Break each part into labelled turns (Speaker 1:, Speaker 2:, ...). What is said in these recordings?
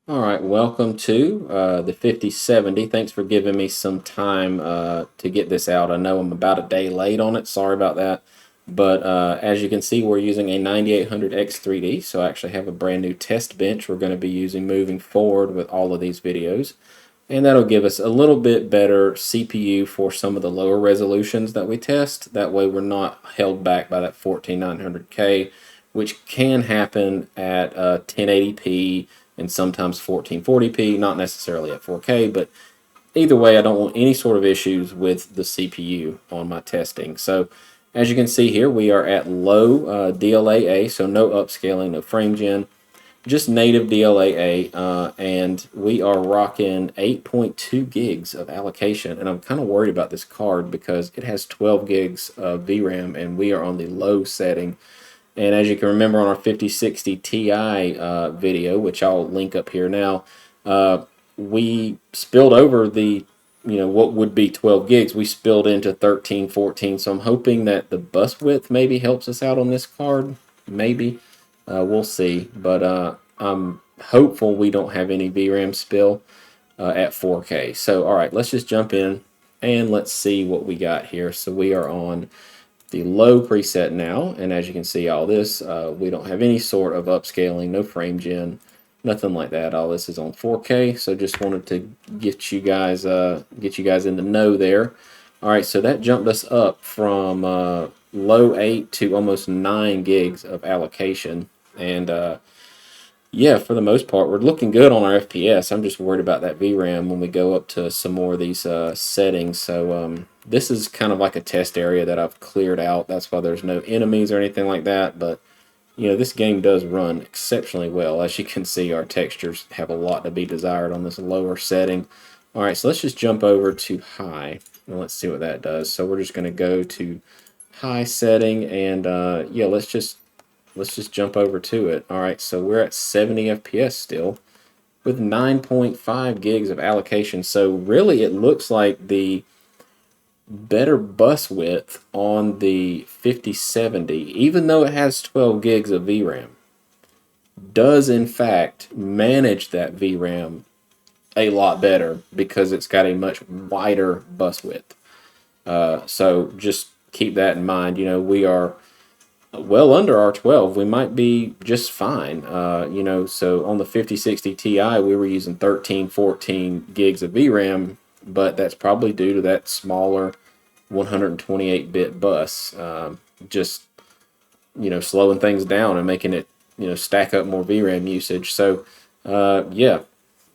Speaker 1: All right, welcome to the 5070. Thanks for giving me some time to get this out. I know I'm about a day late on it. Sorry about that. But as you can see, we're using a 9800X3D, so I actually have a brand new test bench we're going to be using moving forward with all of these videos. And that'll give us a little bit better CPU for some of the lower resolutions that we test. That way we're not held back by that 14900K, which can happen at 1080p and sometimes 1440p, not necessarily at 4K, but either way, I don't want any sort of issues with the CPU on my testing. So as you can see here, we are at low DLAA, so no upscaling, no frame gen, just native DLAA, and we are rocking 8.2 gigs of allocation. And I'm kind of worried about this card because it has 12 gigs of VRAM, and we are on the low setting. And as you can remember on our 5060 Ti video, which I'll link up here now, we spilled over what would be 12 gigs. We spilled into 13, 14. So I'm hoping that the bus width maybe helps us out on this card. Maybe. We'll see. But I'm hopeful we don't have any VRAM spill at 4K. So, all right, let's just jump in and let's see what we got here. So we are on the low preset now, and as you can see, all this, we don't have any sort of upscaling, no frame gen, nothing like that. All this is on 4K, so just wanted to get you guys in the know there. All right, so that jumped us up from low 8 to almost 9 gigs of allocation, and yeah, for the most part, we're looking good on our FPS. I'm just worried about that VRAM when we go up to some more of these settings. So this is kind of like a test area that I've cleared out. That's why there's no enemies or anything like that. But, this game does run exceptionally well. As you can see, our textures have a lot to be desired on this lower setting. All right, so let's just jump over to high, and let's see what that does. So we're just going to go to high setting, and yeah, let's just jump over to it. All right, so we're at 70 FPS still with 9.5 gigs of allocation. So really it looks like the better bus width on the 5070, even though it has 12 gigs of VRAM, does in fact manage that VRAM a lot better because it's got a much wider bus width. So just keep that in mind. We are well under our 12. We might be just fine. So on the 5060 Ti, we were using 13, 14 gigs of VRAM, but that's probably due to that smaller 128-bit bus. Just, slowing things down and making it, stack up more VRAM usage. So, yeah,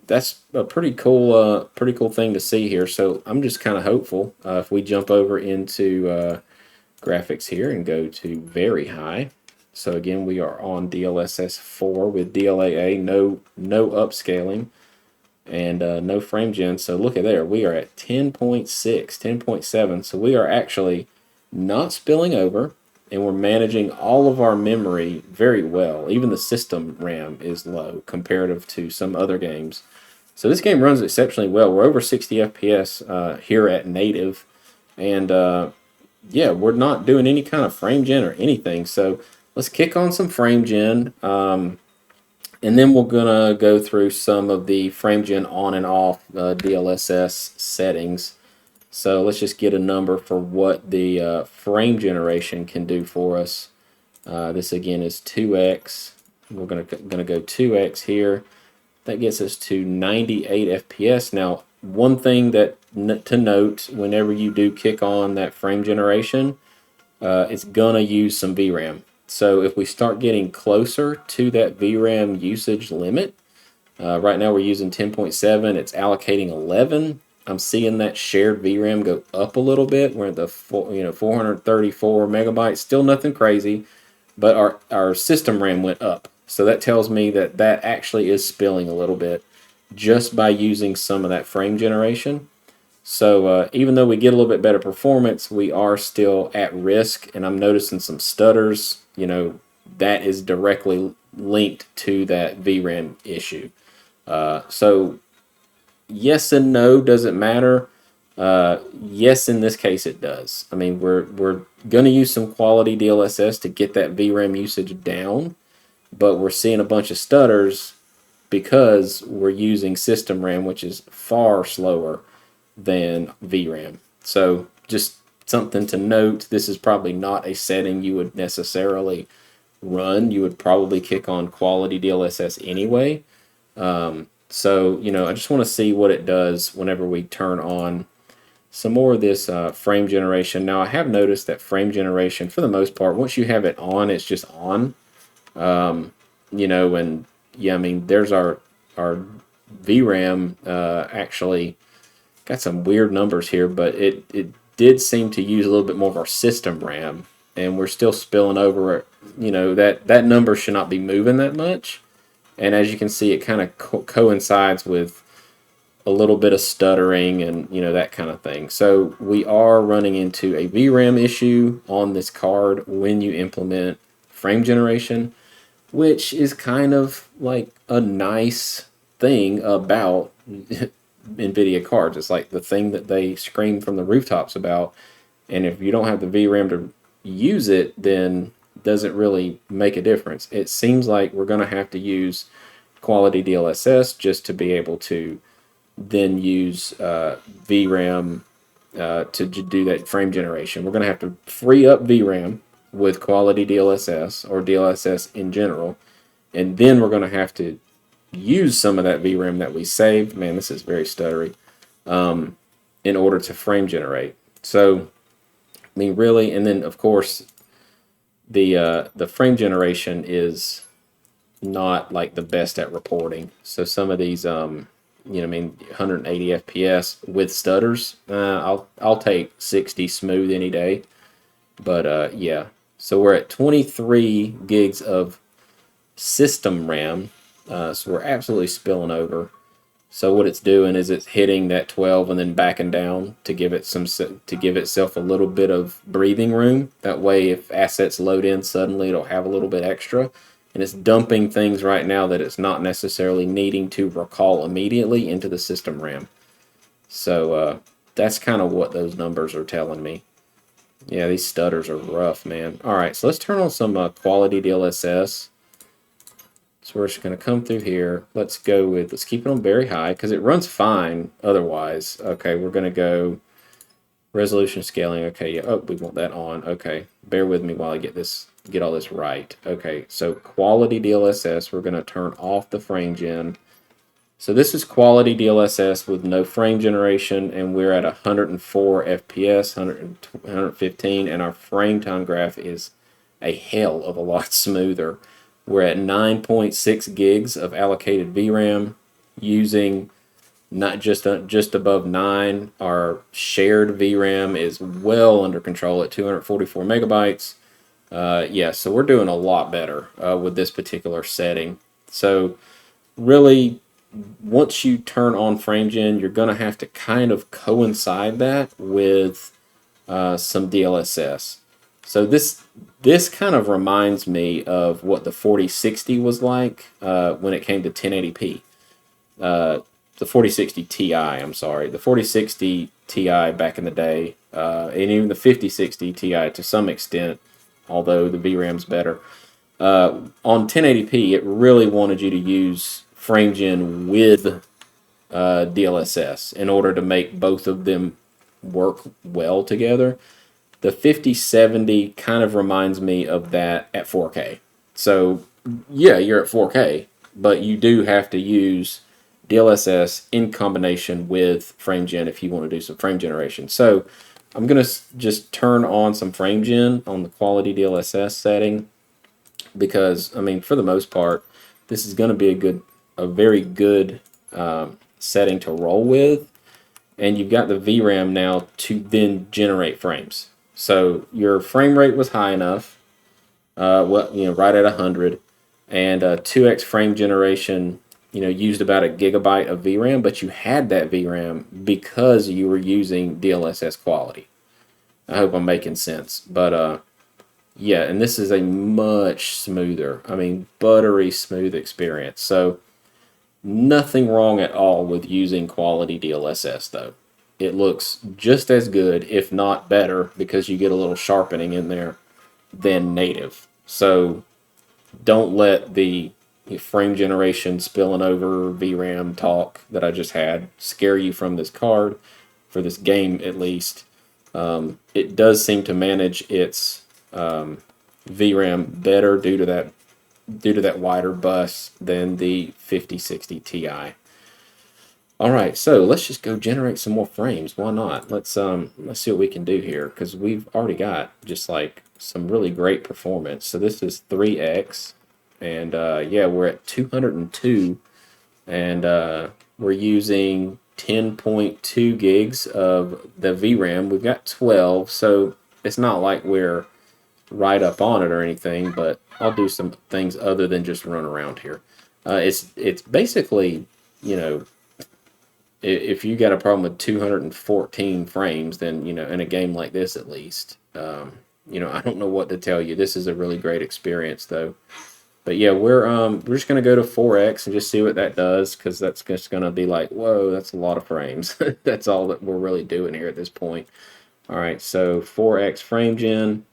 Speaker 1: that's a pretty cool thing to see here. So I'm just kind of hopeful if we jump over into graphics here and go to very high. So again, we are on DLSS 4 with DLAA, no upscaling, and no frame gen. So look at there, we are at 10.6, 10.7. So we are actually not spilling over, and we're managing all of our memory very well. Even the system RAM is low comparative to some other games. So this game runs exceptionally well. We're over 60 FPS here at native, and yeah, we're not doing any kind of frame gen or anything. So let's kick on some frame gen. And then we're going to go through some of the frame gen on and off DLSS settings. So let's just get a number for what the frame generation can do for us. This again is 2x. We're going to go 2x here. That gets us to 98 FPS. Now, one thing that to note whenever you do kick on that frame generation, it's gonna use some VRAM. So if we start getting closer to that VRAM usage limit, right now we're using 10.7, it's allocating 11. I'm seeing that shared VRAM go up a little bit. We're at the 434 megabytes, still nothing crazy, but our system RAM went up. So that tells me that that actually is spilling a little bit just by using some of that frame generation. So even though we get a little bit better performance, we are still at risk, and I'm noticing some stutters. That is directly linked to that VRAM issue. So yes and no, does it matter? Yes, in this case it does. I mean, we're going to use some quality DLSS to get that VRAM usage down, but we're seeing a bunch of stutters because we're using system RAM, which is far slower than VRAM. So just something to note. This is probably not a setting you would necessarily run. You would probably kick on quality DLSS anyway. So, you know, I just want to see what it does whenever we turn on some more of this frame generation. Now, I have noticed that frame generation, for the most part, once you have it on, it's just on. You know, and yeah, I mean, there's our VRAM actually got some weird numbers here, but it did seem to use a little bit more of our system RAM, and we're still spilling over. You know, that number should not be moving that much. And as you can see, it kind of coincides with a little bit of stuttering and, you know, that kind of thing. So we are running into a VRAM issue on this card when you implement frame generation, which is kind of like a nice thing about NVIDIA cards. It's like the thing that they scream from the rooftops about. And if you don't have the VRAM to use it, then does it really make a difference? It seems like we're going to have to use quality DLSS just to be able to then use VRAM to do that frame generation. We're going to have to free up VRAM with quality DLSS or DLSS in general, and then we're going to have to use some of that VRAM that we saved. Man, this is very stuttery. In order to frame generate. So, I mean, really, and then of course, the frame generation is not like the best at reporting. So some of these, you know, I mean, 180 FPS with stutters, I'll take 60 smooth any day. But yeah, so we're at 23 gigs of system RAM, so we're absolutely spilling over. So what it's doing is it's hitting that 12 and then backing down to give it to give itself a little bit of breathing room. That way, if assets load in suddenly, it'll have a little bit extra. And it's dumping things right now that it's not necessarily needing to recall immediately into the system RAM. So that's kind of what those numbers are telling me. Yeah, these stutters are rough, man. All right, so let's turn on some quality DLSS. So we're just going to come through here. Let's keep it on very high because it runs fine otherwise. Okay, we're going to go resolution scaling. Okay, yeah, oh, we want that on. Okay, bear with me while I get all this right. Okay, so quality DLSS, we're going to turn off the frame gen. So this is quality DLSS with no frame generation, and we're at 104 FPS, 115, and our frame time graph is a hell of a lot smoother. We're at 9.6 gigs of allocated VRAM using not just above 9. Our shared VRAM is well under control at 244 megabytes. Yeah, so we're doing a lot better with this particular setting. So really, once you turn on FrameGen, you're going to have to kind of coincide that with some DLSS. So this kind of reminds me of what the 4060 was like when it came to 1080p. The 4060 Ti, I'm sorry. The 4060 Ti back in the day, and even the 5060 Ti to some extent, although the VRAM's better. On 1080p, it really wanted you to use FrameGen with DLSS in order to make both of them work well together. The 5070 kind of reminds me of that at 4K. So, yeah, you're at 4K, but you do have to use DLSS in combination with FrameGen if you want to do some frame generation. So, I'm going to just turn on some FrameGen on the quality DLSS setting because, I mean, for the most part, this is going to be a very good setting to roll with. And you've got the VRAM now to then generate frames. So your frame rate was high enough, well, you know, right at 100, and 2x frame generation, you know, used about a gigabyte of VRAM, but you had that VRAM because you were using DLSS quality. I hope I'm making sense, but yeah, and this is a much smoother, I mean, buttery smooth experience. So nothing wrong at all with using quality DLSS though. It looks just as good, if not better, because you get a little sharpening in there than native. So don't let the frame generation spilling over VRAM talk that I just had scare you from this card, for this game at least. It does seem to manage its VRAM better due to that wider bus than the 5060 Ti. All right, so let's just go generate some more frames. Why not? Let's see what we can do here, because we've already got just like some really great performance. So this is 3x, and yeah, we're at 202, and we're using 10.2 gigs of the VRAM. We've got 12, so it's not like we're right up on it or anything, but I'll do some things other than just run around here. It's basically, you know, if you got a problem with 214 frames, then, you know, in a game like this at least, you know, I don't know what to tell you. This is a really great experience though. But yeah, we're just gonna go to 4x and just see what that does, because that's just gonna be like, whoa, that's a lot of frames. That's all that we're really doing here at this point. All right, so 4x frame gen,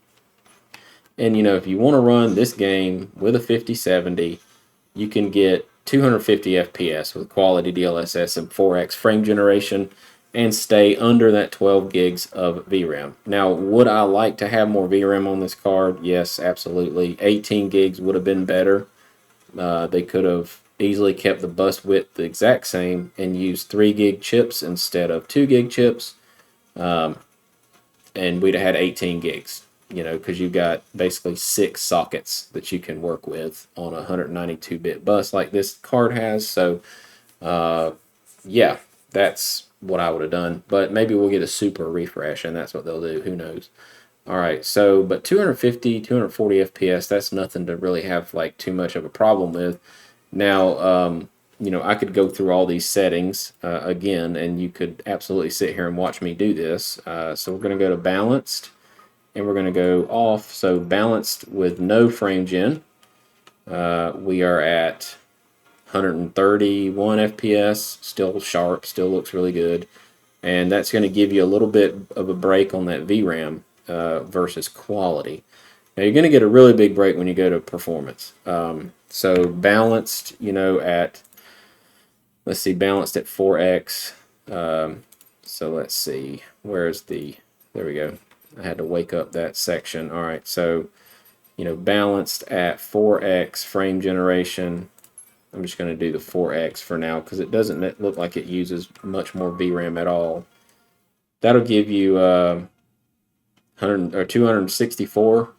Speaker 1: and you know, if you want to run this game with a 5070, you can get 250 FPS with quality DLSS and 4x frame generation, and stay under that 12 gigs of VRAM. Now, would I like to have more VRAM on this card? Yes, absolutely. 18 gigs would have been better. They could have easily kept the bus width the exact same and used 3 gig chips instead of 2 gig chips, and we'd have had 18 gigs. You know, because you've got basically 6 sockets that you can work with on a 192-bit bus like this card has. So, yeah, that's what I would have done. But maybe we'll get a super refresh, and that's what they'll do. Who knows? All right, so, but 250, 240 FPS, that's nothing to really have, like, too much of a problem with. Now, you know, I could go through all these settings again, and you could absolutely sit here and watch me do this. So we're going to go to Balanced, and we're going to go off. So balanced with no frame gen, we are at 131 FPS, still sharp, still looks really good, and that's going to give you a little bit of a break on that VRAM versus quality. Now you're going to get a really big break when you go to performance. So balanced, you know, at, let's see, balanced at 4x. So let's see, where's the, there we go. I had to wake up that section. All right, so, you know, balanced at 4x frame generation. I'm just going to do the 4x for now because it doesn't look like it uses much more VRAM at all. That'll give you 100 or 264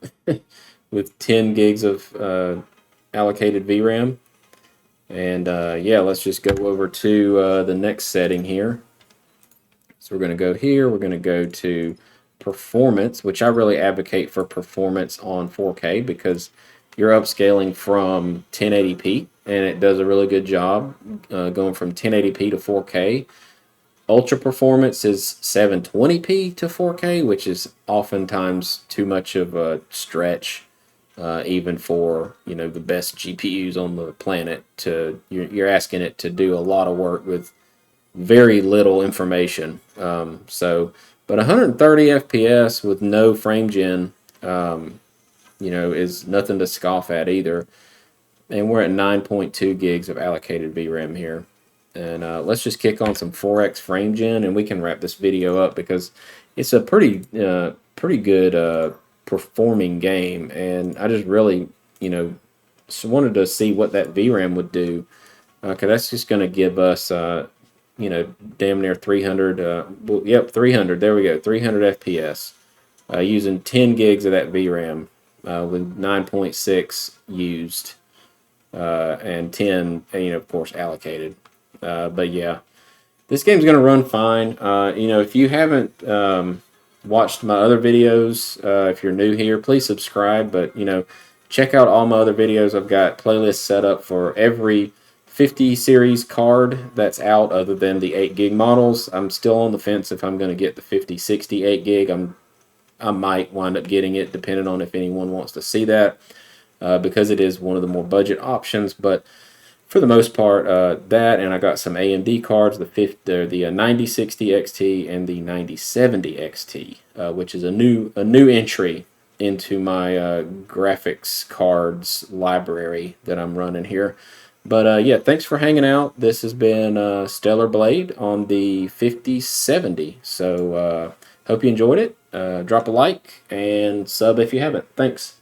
Speaker 1: with 10 gigs of allocated VRAM. And yeah, let's just go over to the next setting here. So we're going to go here. We're going to go to performance, which I really advocate for performance on 4K because you're upscaling from 1080p, and it does a really good job going from 1080p to 4K. Ultra performance is 720p to 4K, which is oftentimes too much of a stretch, even for, you know, the best GPUs on the planet. You're asking it to do a lot of work with very little information. But 130 FPS with no frame gen, you know, is nothing to scoff at either. And we're at 9.2 gigs of allocated VRAM here. And let's just kick on some 4x frame gen, and we can wrap this video up because it's a pretty good performing game. And I just really, you know, wanted to see what that VRAM would do, because that's just going to give us you know, damn near 300, well, yep, 300, there we go, 300 FPS, using 10 gigs of that VRAM, with 9.6 used, and 10, you know, of course, allocated. But yeah, this game's going to run fine. You know, if you haven't watched my other videos, if you're new here, please subscribe, but, you know, check out all my other videos. I've got playlists set up for every 50 series card that's out other than the 8 gig models. I'm still on the fence if I'm going to get the 5060 8 gig. I might wind up getting it depending on if anyone wants to see that, because it is one of the more budget options. But for the most part, that, and I got some AMD cards, the 9060 XT and the 9070 XT, which is a new entry into my graphics cards library that I'm running here. But yeah, thanks for hanging out. This has been Stellar Blade on the 5070. So hope you enjoyed it. Drop a like and sub if you haven't. Thanks.